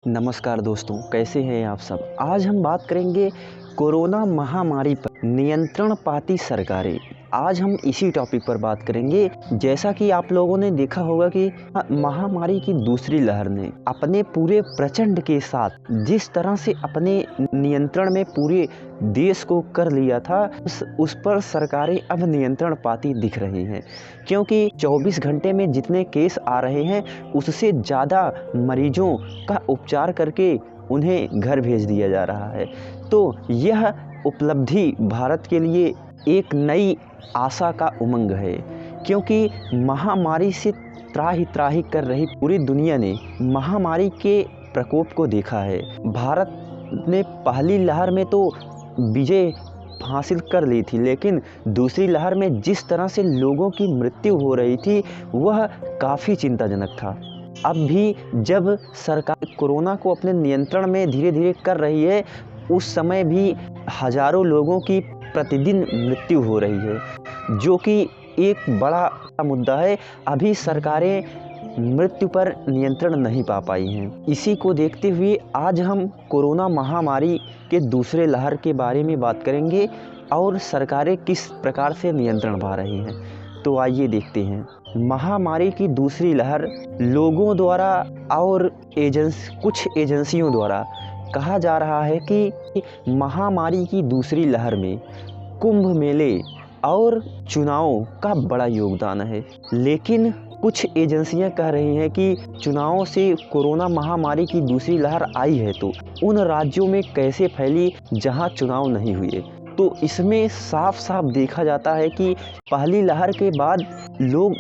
नमस्कार दोस्तों, कैसे हैं आप सब। आज हम बात करेंगे कोरोना महामारी पर नियंत्रण पाती सरकारें। आज हम इसी टॉपिक पर बात करेंगे। जैसा कि आप लोगों ने देखा होगा कि महामारी की दूसरी लहर ने अपने पूरे प्रचंड के साथ जिस तरह से अपने नियंत्रण में पूरे देश को कर लिया था, उस पर सरकारें अब नियंत्रण पाती दिख रही हैं, क्योंकि 24 घंटे में जितने केस आ रहे हैं उससे ज़्यादा मरीजों का उपचार करके उन्हें घर भेज दिया जा रहा है। तो यह उपलब्धि भारत के लिए एक नई आशा का उमंग है, क्योंकि महामारी से त्राहि त्राहि कर रही पूरी दुनिया ने महामारी के प्रकोप को देखा है। भारत ने पहली लहर में तो विजय हासिल कर ली थी, लेकिन दूसरी लहर में जिस तरह से लोगों की मृत्यु हो रही थी वह काफ़ी चिंताजनक था। अब भी जब सरकार कोरोना को अपने नियंत्रण में धीरे धीरे कर रही है, उस समय भी हजारों लोगों की प्रतिदिन मृत्यु हो रही है, जो कि एक बड़ा मुद्दा है। अभी सरकारें मृत्यु पर नियंत्रण नहीं पा पाई हैं। इसी को देखते हुए आज हम कोरोना महामारी के दूसरे लहर के बारे में बात करेंगे और सरकारें किस प्रकार से नियंत्रण पा रही हैं। तो आइए देखते हैं। महामारी की दूसरी लहर लोगों द्वारा और कुछ एजेंसियों द्वारा कहा जा रहा है कि महामारी की दूसरी लहर में कुंभ मेले और चुनावों का बड़ा योगदान है, लेकिन कुछ एजेंसियां कह रही हैं कि चुनावों से कोरोना महामारी की दूसरी लहर आई है तो उन राज्यों में कैसे फैली जहां चुनाव नहीं हुए। तो इसमें साफ साफ देखा जाता है कि पहली लहर के बाद लोग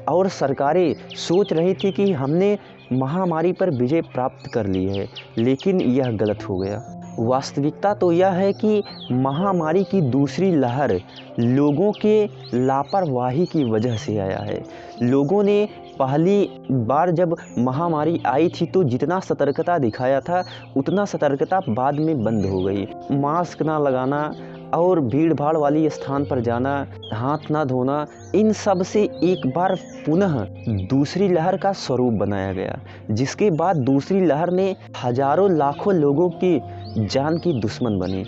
और सरकारें सोच रही थी कि हमने महामारी पर विजय प्राप्त कर ली है, लेकिन यह गलत हो गया। वास्तविकता तो यह है कि महामारी की दूसरी लहर लोगों के लापरवाही की वजह से आया है। लोगों ने पहली बार जब महामारी आई थी तो जितना सतर्कता दिखाया था उतना सतर्कता बाद में बंद हो गई। मास्क ना लगाना और भीड़ भाड़ वाली स्थान पर जाना, हाथ ना धोना, इन सब से एक बार पुनः दूसरी लहर का स्वरूप बनाया गया, जिसके बाद दूसरी लहर ने हजारों लाखों लोगों की जान की दुश्मन बनी।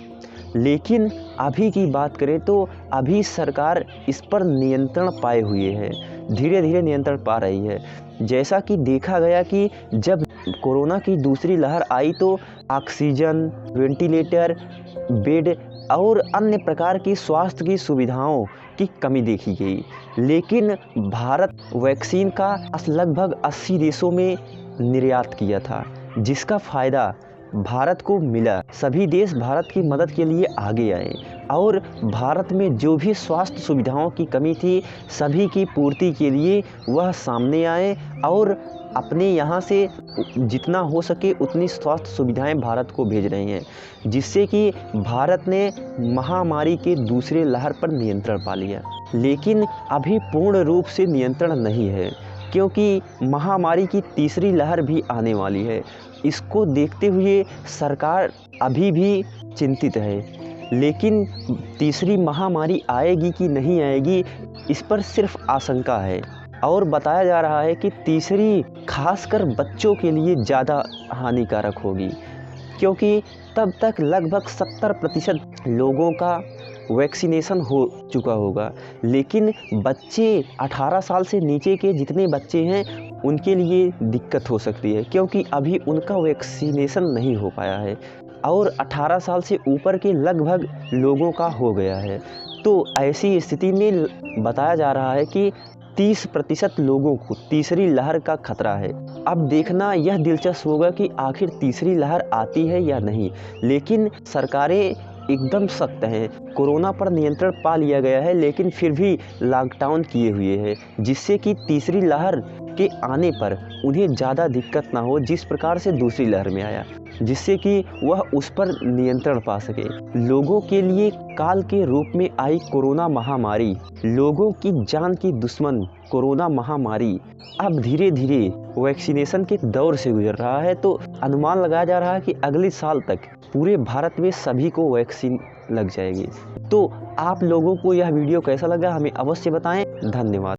लेकिन अभी की बात करें तो अभी सरकार इस पर नियंत्रण पाए हुए है, धीरे धीरे नियंत्रण पा रही है। जैसा कि देखा गया कि जब कोरोना की दूसरी लहर आई तो ऑक्सीजन, वेंटिलेटर, बेड और अन्य प्रकार की स्वास्थ्य की सुविधाओं की कमी देखी गई, लेकिन भारत वैक्सीन का लगभग 80 देशों में निर्यात किया था, जिसका फ़ायदा भारत को मिला। सभी देश भारत की मदद के लिए आगे आए और भारत में जो भी स्वास्थ्य सुविधाओं की कमी थी सभी की पूर्ति के लिए वह सामने आए और अपने यहाँ से जितना हो सके उतनी स्वास्थ्य सुविधाएं भारत को भेज रहे हैं, जिससे कि भारत ने महामारी के दूसरे लहर पर नियंत्रण पा लिया। लेकिन अभी पूर्ण रूप से नियंत्रण नहीं है, क्योंकि महामारी की तीसरी लहर भी आने वाली है। इसको देखते हुए सरकार अभी भी चिंतित है, लेकिन तीसरी महामारी आएगी कि नहीं आएगी इस पर सिर्फ आशंका है। और बताया जा रहा है कि तीसरी खासकर बच्चों के लिए ज़्यादा हानिकारक होगी, क्योंकि तब तक लगभग 70% लोगों का वैक्सीनेशन हो चुका होगा, लेकिन बच्चे 18 साल से नीचे के जितने बच्चे हैं उनके लिए दिक्कत हो सकती है, क्योंकि अभी उनका वैक्सीनेशन नहीं हो पाया है और 18 साल से ऊपर के लगभग लोगों का हो गया है। तो ऐसी स्थिति में बताया जा रहा है कि 30% लोगों को तीसरी लहर का खतरा है। अब देखना यह दिलचस्प होगा कि आखिर तीसरी लहर आती है या नहीं, लेकिन सरकारें एकदम सख्त हैं। कोरोना पर नियंत्रण पा लिया गया है, लेकिन फिर भी लॉकडाउन किए हुए हैं, जिससे कि तीसरी लहर के आने पर उन्हें ज़्यादा दिक्कत ना हो जिस प्रकार से दूसरी लहर में आया, जिससे कि वह उस पर नियंत्रण पा सके। लोगों के लिए काल के रूप में आई कोरोना महामारी, लोगों की जान की दुश्मन कोरोना महामारी अब धीरे धीरे वैक्सीनेशन के दौर से गुजर रहा है। तो अनुमान लगाया जा रहा है कि अगले साल तक पूरे भारत में सभी को वैक्सीन लग जाएगी। तो आप लोगों को यह वीडियो कैसा लगा हमें अवश्य बताएं। धन्यवाद।